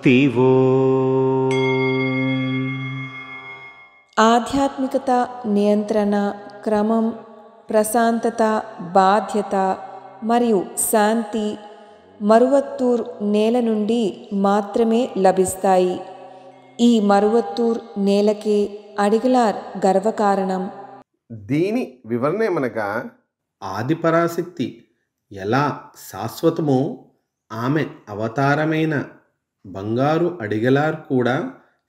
శక్తివో. ఆధ్యాత్మికత, నియంత్రణ, క్రమం, ప్రశాంతత, బాధ్యత మరియు శాంతి మరువత్తూర్ నేల నుండి మాత్రమే లభిస్తాయి. ఈ మరువత్తూర్ నేలకే అడిగలార్ గర్వకారణం. దీని వివరణ ఏమనగా, ఆదిపరాశక్తి ఎలా శాశ్వతమో ఆమె అవతారమైన బంగారు అడిగలార్ కూడా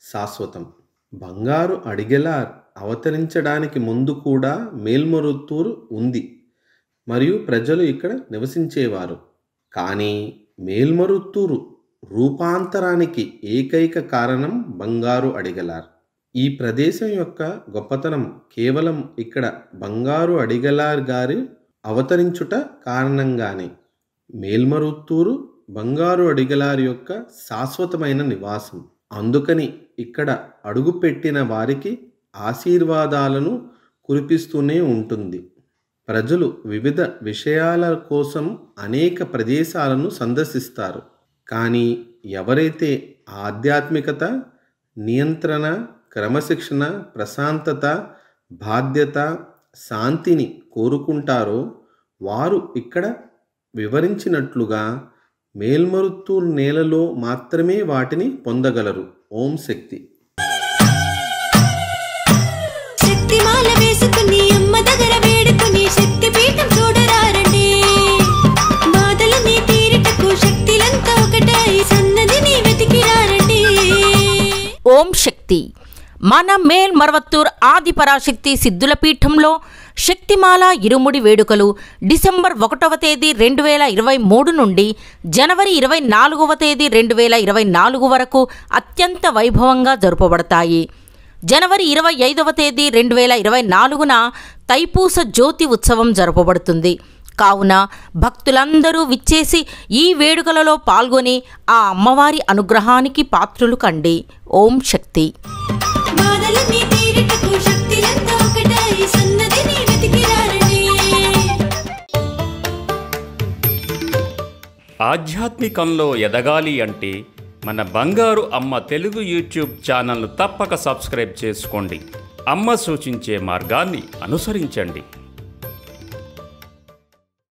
శాశ్వతం. బంగారు అడిగలార్ అవతరించడానికి ముందు కూడా మేల్మరుత్తూర్ ఉంది మరియు ప్రజలు ఇక్కడ నివసించేవారు. కానీ మేల్మరుత్తూరు రూపాంతరానికి ఏకైక కారణం బంగారు అడిగలార్. ఈ ప్రదేశం యొక్క గొప్పతనం కేవలం ఇక్కడ బంగారు అడిగలార్ గారి అవతరించుట కారణంగానే. మేల్మరుత్తూరు బంగారు అడిగలార్ యొక్క శాశ్వతమైన నివాసం. అందుకని ఇక్కడ అడుగుపెట్టిన వారికి ఆశీర్వాదాలను కురిపిస్తూనే ఉంటుంది. ప్రజలు వివిధ విషయాల కోసం అనేక ప్రదేశాలను సందర్శిస్తారు. కానీ ఎవరైతే ఆధ్యాత్మికత, నియంత్రణ, క్రమశిక్షణ, ప్రశాంతత, బాధ్యత, శాంతిని కోరుకుంటారో వారు ఇక్కడ వివరించినట్లుగా మేల్మరుత్తూర్ నేలలో మాత్రమే వాటిని పొందగలరు. ఓం శక్తి. శక్తిమాల వేసుకుని అమ్మ దగ్గర వేడుకుని శక్తి పీఠం చూడరారండి. బాధలని తీరిటకు శక్తిలంతా ఒకటై సన్నదిని వెతికిరారండి. ఓం శక్తి. మన మేల్మరువత్తూర్ ఆదిపరాశక్తి సిద్ధుల పీఠంలో శక్తిమాల ఇరుముడి వేడుకలు డిసెంబర్ 1వ తేదీ 2023 నుండి జనవరి 24వ తేదీ 2024 వరకు అత్యంత వైభవంగా జరుపబడతాయి. జనవరి 25వ తేదీ 2024న తైపూస జ్యోతి ఉత్సవం జరపబడుతుంది. కావున భక్తులందరూ విచ్చేసి ఈ వేడుకలలో పాల్గొని ఆ అమ్మవారి అనుగ్రహానికి పాత్రులు కండి. ఓం శక్తి. ఆధ్యాత్మికంలో ఎదగాలి అంటే మన బంగారు అమ్మ తెలుగు యూట్యూబ్ ఛానల్ను తప్పక సబ్స్క్రైబ్ చేసుకోండి. అమ్మ సూచించే మార్గాన్ని అనుసరించండి.